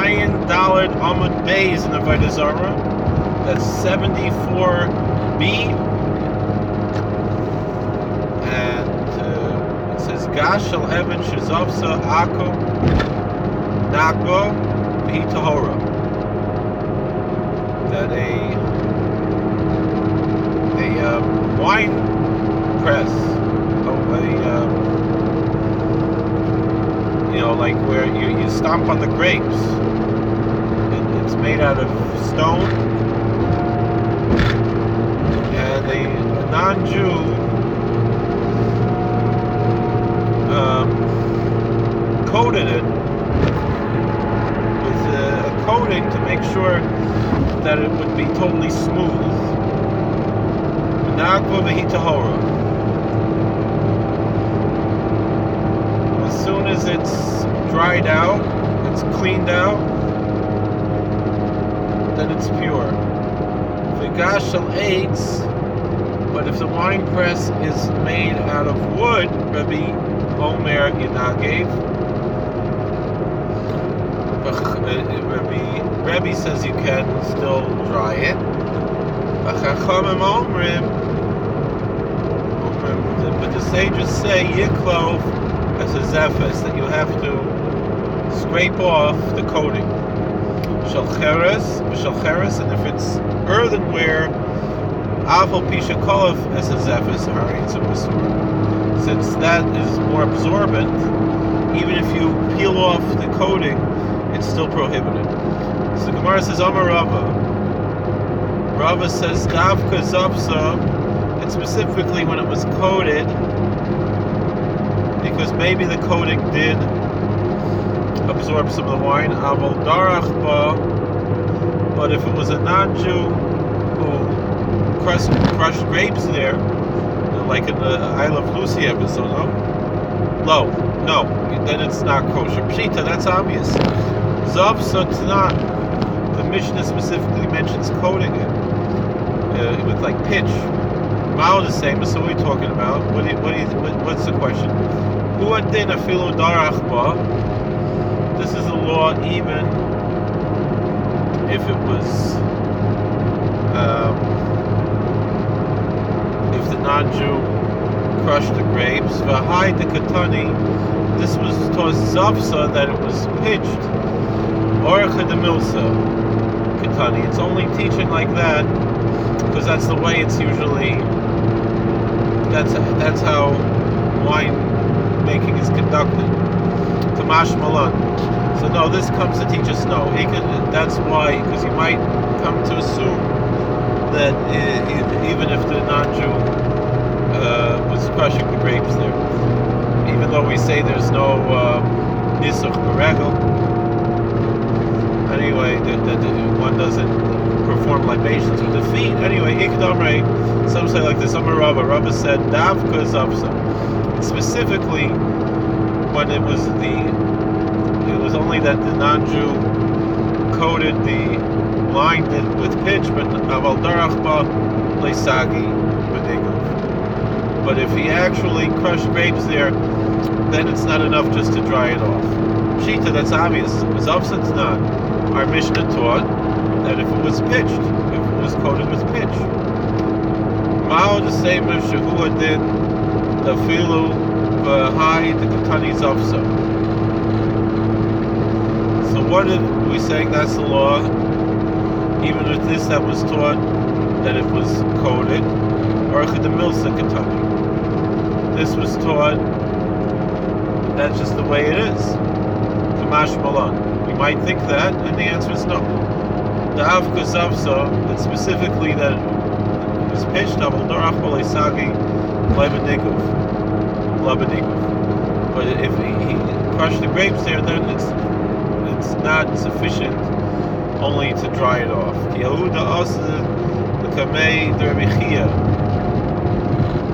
Ayin Daled Amud Beis in the Avodah Zarah. That's 74b. And it says Gash Shel Evan Shezavsa Ako Nakbo B'hi Tahora. That a wine press, like where you stomp on the grapes. It's made out of stone, and a non-Jew coated it with a coating to make sure that it would be totally smooth. Nakva v'hi tahora. As soon as it's dried out, it's cleaned out, then it's pure. V'gash shel eitz, but if the wine press is made out of wood, Rabbi Omer Yinagev, Rabbi says you can still dry it. V'chachamim omrim, but the sages say yiklov as a zephes, that you have to scrape off the coating. Shalcheres, and if it's earthenware, avol pisha kolov as a zephes haritza masur. Since that is more absorbent, even if you peel off the coating, it's still prohibited. So the Gemara says, Amar Rava. Rava says, Davka Zavsa, and specifically when it was coated, because maybe the coating did absorb some of the wine, Aval Darach Ba, but if it was a non-Jew who crushed grapes there, like in the Isle of Lucy episode, no, then it's not kosher. Pshita, that's obvious. Zav Sotnan, the Mishnah specifically mentions coating it with like pitch. Mao the same. So what are we talking about? What's the question? Who adin afilu darach ba? This is a law even if it was if the non-Jew crushed the grapes. V'hai de katani. This was towards Zavsa that it was pitched. Orcha de Milsa Katani. It's only teaching like that because that's the way it's usually. That's how wine making is conducted. Tamash Malan. So no, this comes to teach us no. That's why, because you might come to assume that even if the non-Jew was crushing the grapes there, even though we say there's no nisuch beregel, anyway, that one doesn't perform libations with the feet. Anyway, ikdamrei, some say like this. Rava said davka zavsa. Specifically, when it was only that the non-Jew coated the line with pitch, but aval darach ba leisagi b'negov. But if he actually crushed grapes there, then it's not enough just to dry it off. Pshita, that's obvious. Zavsa's not. Our Mishnah taught that if it was pitched, if it was coated with pitch. Mao the same as Shavua did the filu v'hai the katani zavsa. So what are we saying? That's the law. Even with this, that was taught that it was coated. Orcha de milsa katani. This was taught. That's just the way it is. Kamash malan. You might think that, and the answer is no. The avka zavsa, it's specifically that it was pitched. Aval dorach b'leisagi lebenigov. But if he crushed the grapes there, then it's not sufficient only to dry it off. Ki Yehuda asa the kamei the Rebbe Chia.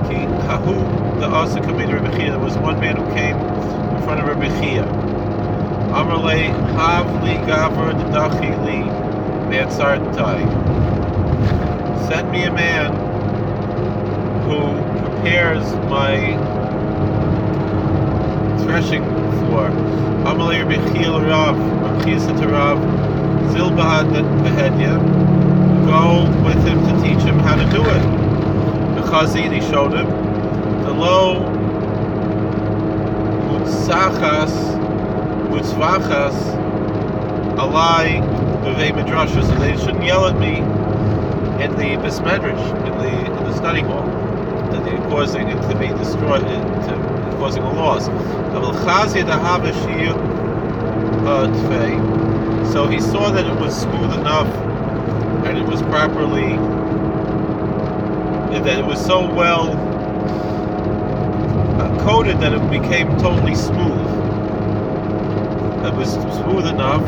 Ki hahu the asa kamei the Rebbe Chia. There was one man who came in front of Rebbe Chia. Amarle havli gaver dedachi li me'atzartai. Send me a man who prepares my threshing floor. Amalei Rabbi Chiel Rav, Rabbi Chiel said to Rav, Zil Behedya, go with him to teach him how to do it. The Chazid, he showed him, the low Mutzvachas, Alai, Bevei Midrasha, so they shouldn't yell at me in the Bismedrash, in the study hall, that they're causing it to be destroyed, causing a loss. So he saw that it was smooth enough and it was properly, that it was so well coated that it became totally smooth. It was smooth enough.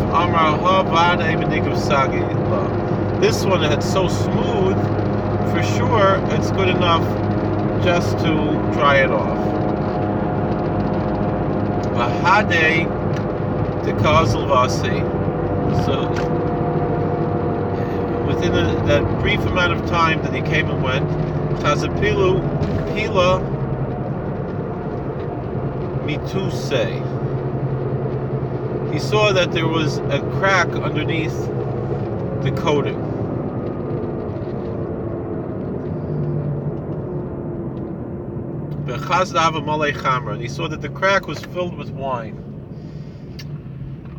This one had so smooth, for sure it's good enough just to dry it off. So within that brief amount of time that he came and went, Chazapilu Pila Mituse. He saw that there was a crack underneath the coating. And he saw that the crack was filled with wine.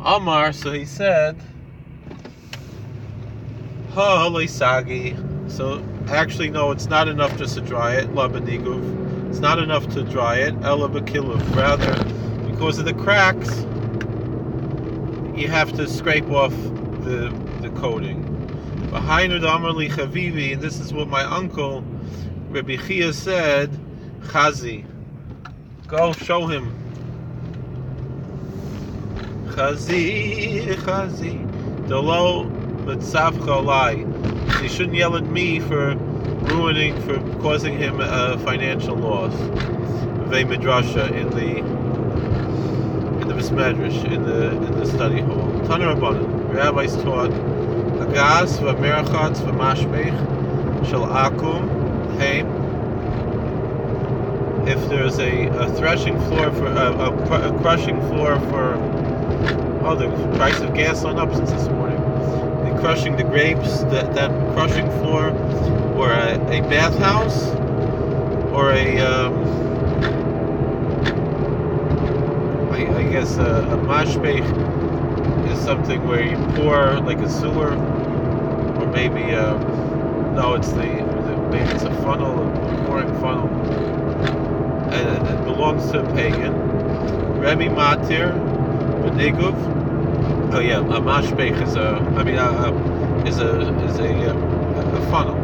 Amar, so he said, so actually no, it's not enough just to dry it. It's not enough to dry it. Rather, because of the cracks, you have to scrape off the coating. And this is what my uncle Rabbi Chia said. Chazi, go show him. Chazi, Delo Mitzavcha Lai. He shouldn't yell at me for causing him a financial loss. Vei Midrasha in the Bismedrash, in the study hall. Tana Rabbanan, rabbis taught Agas v'merachatz v'mashpech shel akum heim. If there's a threshing floor for a crushing floor for, the price of gas went up since this morning. The crushing the grapes, that crushing floor, or a bathhouse, or I guess a mashpech is something where you pour like a sewer, or maybe no, maybe it's a funnel, a pouring funnel. And it belongs to a pagan. Rebbe Matir, Beniguv. Oh yeah, a mashpech is a funnel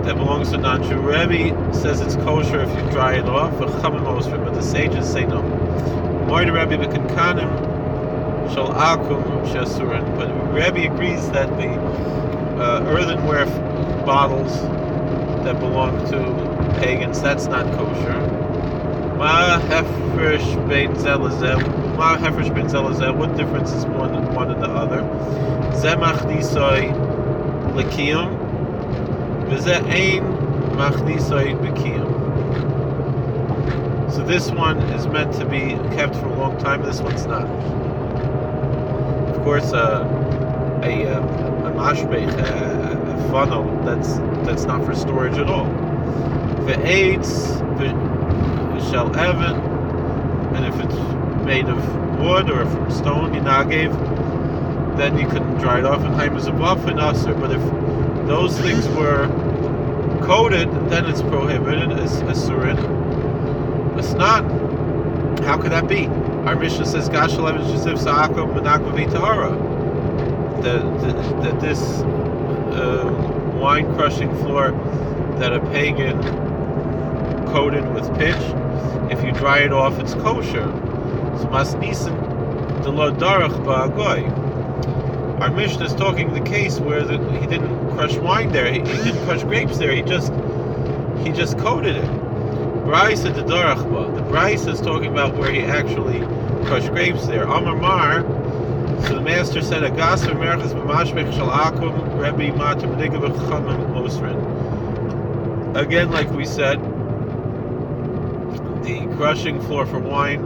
that belongs to non-Jew. Rebbe says it's kosher if you dry it off. But the sages say no. Moed Rebbe bekankanim shel akum shesurin. But Rebbe agrees that the earthenware bottles that belong to pagans, that's not kosher. Ma hefresh bein zelazeh. What difference is one and the other? Zeh machdisoi lekiyum, v'zeh ein machdisoi bekiyum. So this one is meant to be kept for a long time. This one's not. Of course, a mashpech, a funnel, that's not for storage at all. Ve'etz shall evan, and if it's made of wood or from stone, yinagev, then you can dry it off in haim as a buff and usher. But if those things were coated, then it's prohibited as surin. It's not. How could that be? Our Mishnah says, "Gash eleven shesiv sa'akom menakva v'tahara." That this wine crushing floor that a pagan coated with pitch, if you dry it off, it's kosher. So masnisen the lo darach ba'agoy. Our Mishnah is talking the case where he didn't crush wine there, he didn't crush grapes there, he just coated it. Brisa the darach ba. The Brisa is talking about where he actually crushed grapes there. Amar Mar. So the master said, "Agas v'merachas b'mashpech shel akum Rebbe matam nigga v'chachamim osrin." Again, like we said, the crushing floor for wine,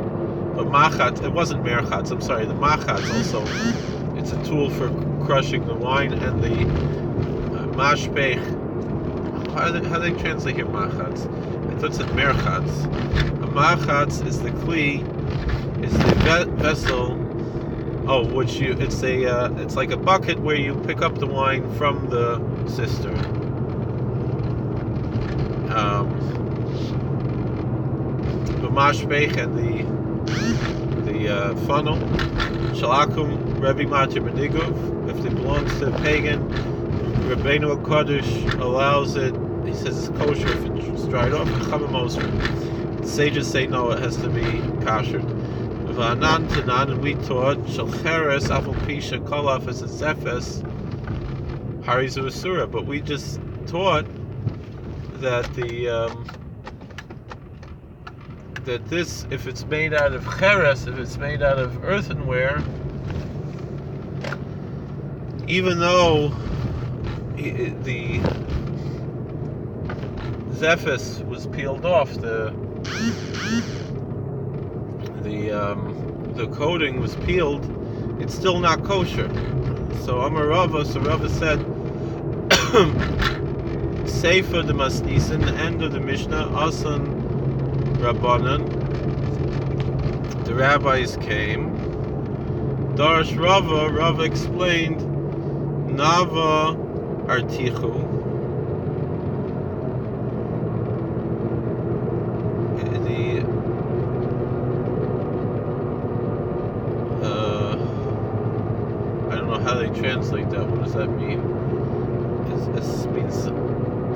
but machatz, it wasn't merchatz, I'm sorry, the machatz also, it's a tool for crushing the wine, and the mashpech, how do they translate here machatz? I thought it said merchatz. A machatz is the kli, is the vessel, which it's like a bucket where you pick up the wine from the cistern. The mashpech and the funnel. Shalakum Rebbe Matir Benigov. If it belongs to a pagan, Rabbeinu Kodesh allows it. He says it's kosher if it's dried off. The sages say no, it has to be kosher. V'anan tanan, and we taught shalcheres afal pisha kolaf as a zefes harizu asura. But we just taught that that this, if it's made out of cheres, if it's made out of earthenware, even though the zephyrs was peeled off, the coating was peeled, it's still not kosher. So Amar Rava, Rava said, Sefer the Masnisen, the end of the Mishnah, Asan Rabbanan, the rabbis came. Darsh Rava explained, Nava Artichu, I don't know how they translate that. What does that mean? It means,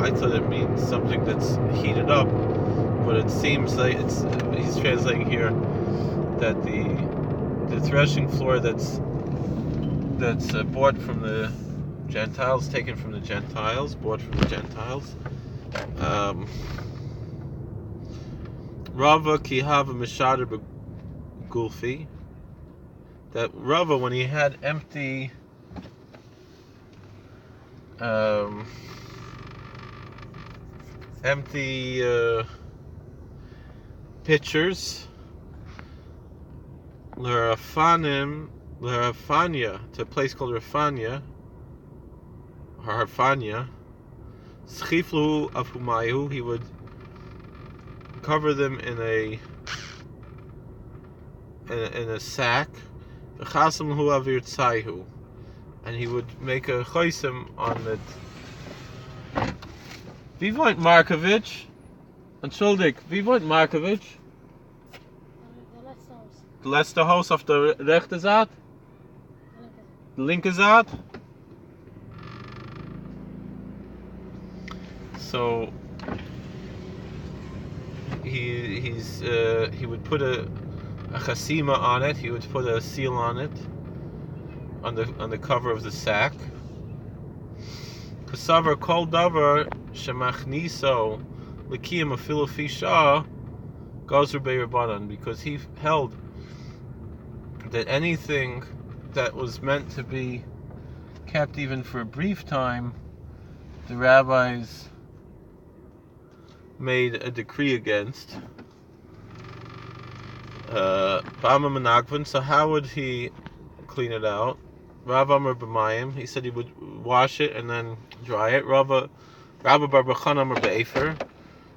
I thought it means something that's heated up, but it seems like he's translating here that the threshing floor that's bought from the Gentiles, taken from the Gentiles, bought from the Gentiles. Rava kihava mishader begulfi. That Rava, when he had empty pitchers, L'Rafania, to a place called Rafania, Schiflu Afumayu, he would cover them in a sack, and he would make a chosim on it. Wie wohnt Markovic? Entschuldig, wie wohnt Markovic? The letzte Haus auf der rechte Seite? The linke Seite? So he would put a chasima on it. He would put a seal on it, on the cover of the sack. Kasavar kol davar shemachniso l'kiyam afilu fisha gazur be'rabanan, because he held that anything that was meant to be kept even for a brief time, the rabbis made a decree against. So how would he clean it out? Rav Amar b'mayim, he said he would wash it and then dry it. Rabba Bar B'chan Amar b'efer.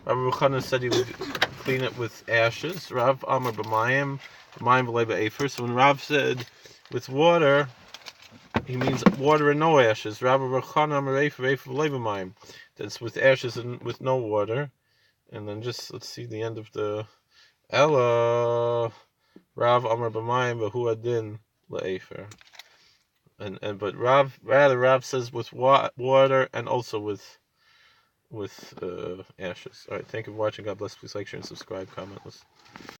Rabbi B'chan said he would clean it with ashes. Rav Amar b'mayim v'lei b'efer. So when Rav said with water, he means water and no ashes. Rabbi B'chan Amar b'efer v'lei b'mayim. That's with ashes and with no water. And then just, let's see the end of the Ella Rav Amar b'mayim v'hu adin le'efer. But Rav says with water and also with ashes. All right, thank you for watching. God bless. Please like, share, and subscribe. Comment.